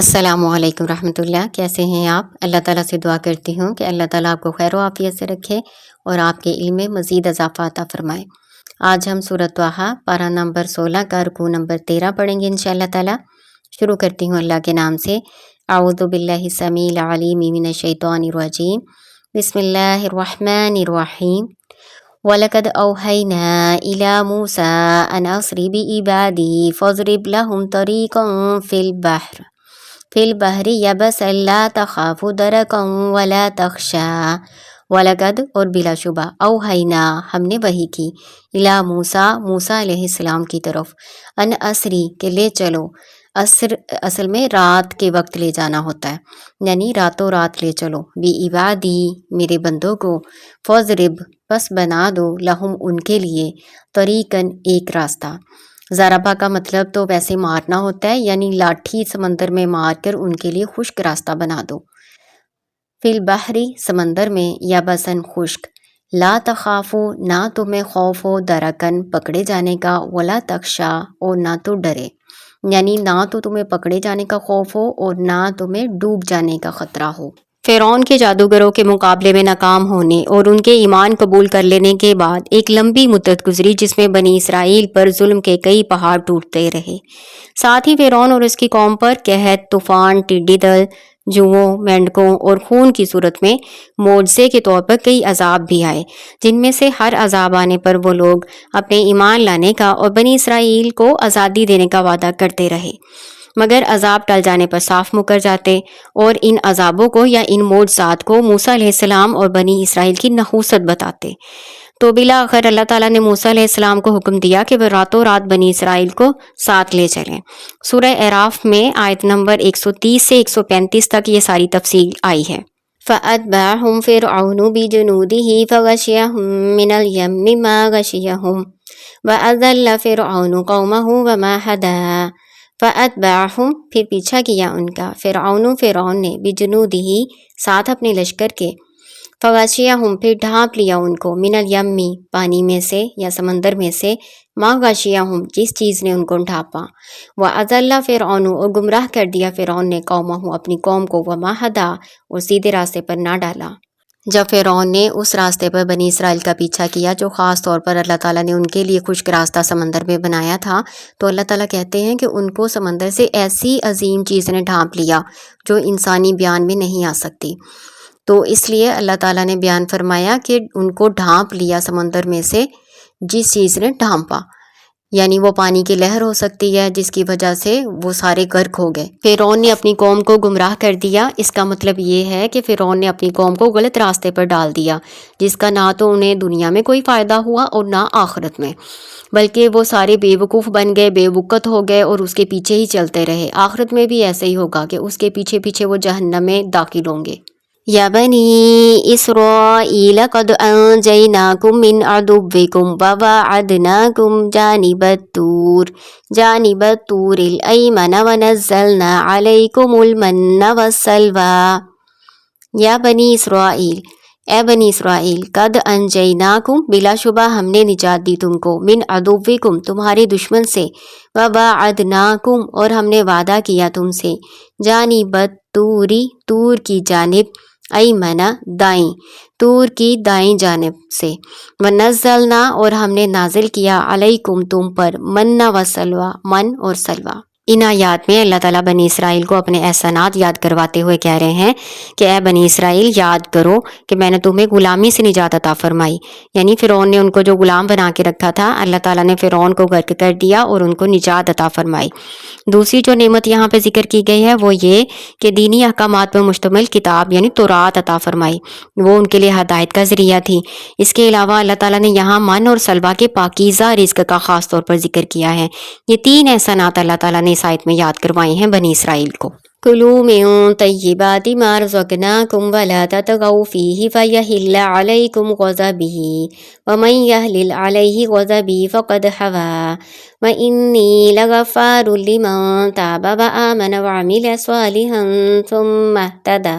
السلام علیکم رحمۃ اللہ، کیسے ہیں آپ؟ اللہ تعالیٰ سے دعا کرتی ہوں کہ اللہ تعالیٰ آپ کو خیر و عافیت سے رکھے اور آپ کے علم میں مزید اضافہ عطا فرمائے۔ آج ہم سورۃ طٰہٰ پارہ نمبر 16 کا رکوع نمبر 13 پڑھیں گے انشاءاللہ تعالیٰ۔ شروع کرتی ہوں اللہ کے نام سے۔ اعوذ باللہ السمیع العلیم من الشیطان الرجیم، بسم اللہ الرحمن الرحیم۔ وَلَقَدْ أَوْحَيْنَا إِلَى مُوسَىٰ أَنْ أَسْرِ بِعِبَادِي فَاضْرِبْ لَهُمْ طَرِيقًا فِي الْبَحْرِ يَبَسًا لَا تَخَافُ دَرَكًا وَلَا تَخْشَىٰ۔ وَلَقَدْ اور بلا شبہ، اوحینا ہم نے وحی کی، الی موسیٰ موسیٰ علیہ السلام کی طرف، ان اسری کہ لے چلو، اسر اصل میں رات کے وقت لے جانا ہوتا ہے، یعنی راتوں رات لے چلو، بی عبادی میرے بندوں کو، فضرب پس بنا دو، لہم ان کے لیے، طریقاً ایک راستہ۔ ضربہ کا مطلب تو ویسے مارنا ہوتا ہے، یعنی لاٹھی سمندر میں مار کر ان کے لیے خشک راستہ بنا دو۔ فی البحری سمندر میں، یا بسن خشک، لا تخافو نہ تمہیں خوف ہو، درکن پکڑے جانے کا، ولا تخشا اور نہ تو ڈرے، یعنی نہ تو تمہیں پکڑے جانے کا خوف ہو اور نہ تمہیں ڈوب جانے کا خطرہ ہو۔ فرعون کے جادوگروں کے مقابلے میں ناکام ہونے اور ان کے ایمان قبول کر لینے کے بعد ایک لمبی مدت گزری جس میں بنی اسرائیل پر ظلم کے کئی پہاڑ ٹوٹتے رہے، ساتھ ہی فرعون اور اس کی قوم پر قحط، طوفان، ٹڈی دل، جوؤں، مینڈکوں اور خون کی صورت میں معجزے کے طور پر کئی عذاب بھی آئے، جن میں سے ہر عذاب آنے پر وہ لوگ اپنے ایمان لانے کا اور بنی اسرائیل کو آزادی دینے کا وعدہ کرتے رہے، مگر عذاب ٹل جانے پر صاف مکر جاتے اور ان عذابوں کو یا ان معجزات کو موسیٰ علیہ السلام اور بنی اسرائیل کی نحوست بتاتے۔ تو بالآخر اللہ تعالیٰ نے موسیٰ علیہ السلام کو حکم دیا کہ وہ راتوں رات بنی اسرائیل کو ساتھ لے چلیں۔ سورہ اعراف میں آیت نمبر 130 سے 135 تک یہ ساری تفصیل آئی ہے۔ فَأَتْبَعَهُمْ فِرْعَوْنُ بِجُنُودِهِ فَغَشِيَهُم مِّنَ الْيَمِّ مَا غَشِيَهُمْ وَأَضَلَّ فِرْعَوْنُ قَوْمَهُ وَمَا هَدَىٰ۔ فَأَتْبَعَهُمْ پھر پیچھا کیا ان کا، فرعون نے، بِجُنُودِهِ ساتھ اپنے لشکر کے، فغشیہم پھر ڈھانپ لیا ان کو، من الیمی پانی میں سے یا سمندر میں سے، ما غشیہم جس چیز نے ان کو ڈھانپا، وَأَضَلَّ فِرْعَوْنُ اور گمراہ کر دیا فرعون نے، قومہ اپنی قوم کو، وَمَا هَدَىٰ اور سیدھے راستے پر نہ ڈالا۔ جب فرعون نے اس راستے پر بنی اسرائیل کا پیچھا کیا جو خاص طور پر اللہ تعالیٰ نے ان کے لیے خشک راستہ سمندر میں بنایا تھا، تو اللہ تعالیٰ کہتے ہیں کہ ان کو سمندر سے ایسی عظیم چیز نے ڈھانپ لیا جو انسانی بیان میں نہیں آ سکتی۔ تو اس لیے اللہ تعالیٰ نے بیان فرمایا کہ ان کو ڈھانپ لیا سمندر میں سے جس چیز نے ڈھانپا، یعنی وہ پانی کی لہر ہو سکتی ہے جس کی وجہ سے وہ سارے غرق ہو گئے۔ فرعون نے اپنی قوم کو گمراہ کر دیا، اس کا مطلب یہ ہے کہ فرعون نے اپنی قوم کو غلط راستے پر ڈال دیا، جس کا نہ تو انہیں دنیا میں کوئی فائدہ ہوا اور نہ آخرت میں، بلکہ وہ سارے بے وقوف بن گئے، بے وقت ہو گئے اور اس کے پیچھے ہی چلتے رہے۔ آخرت میں بھی ایسے ہی ہوگا کہ اس کے پیچھے پیچھے وہ جہنم میں داخل ہوں گے۔ یا بنی اسرائیل قد انجیناکم من عدوکم وواعدناکم جانب الطور الایمن ونزلنا علیکم المن والسلوی۔ یا بنی اسرائیل اے بنی اسرائیل، قد انجیناکم بلا شبہ ہم نے نجات دی تم کو، من عدوکم تمہارے دشمن سے، وواعدناکم اور ہم نے وعدہ کیا تم سے، جانب الطور طور کی جانب، ایمنا دائیں، طور کی دائیں جانب سے، ونزلنا اور ہم نے نازل کیا، علیکم تم پر، من و سلوی من اور سلوی۔ ان آیات میں اللہ تعالیٰ بنی اسرائیل کو اپنے احسانات یاد کرواتے ہوئے کہہ رہے ہیں کہ اے بنی اسرائیل یاد کرو کہ میں نے تمہیں غلامی سے نجات عطا فرمائی، یعنی فرعون نے ان کو جو غلام بنا کے رکھا تھا، اللہ تعالیٰ نے فرعون کو غرق کر دیا اور ان کو نجات عطا فرمائی۔ دوسری جو نعمت یہاں پہ ذکر کی گئی ہے وہ یہ کہ دینی احکامات پر مشتمل کتاب یعنی تورات عطا فرمائی، وہ ان کے لیے ہدایت کا ذریعہ تھی۔ اس کے علاوہ اللہ تعالیٰ نے یہاں من اور سلویٰ کے پاکیزہ رزق کا خاص طور پر ذکر کیا ہے۔ یہ تین احسانات اللہ تعالیٰ نے اس آیت میں یاد کروائے ہیں بنی اسرائیل کو۔ کلوا من طیبات ما رزقناکم ولا تطغوا فیہ فیحل علیکم غضبی ومن یحلل علیہ غضبی فقد حوی وانی لغفار لمن تاب وآمن وعمل صالحا ثم اہتدی۔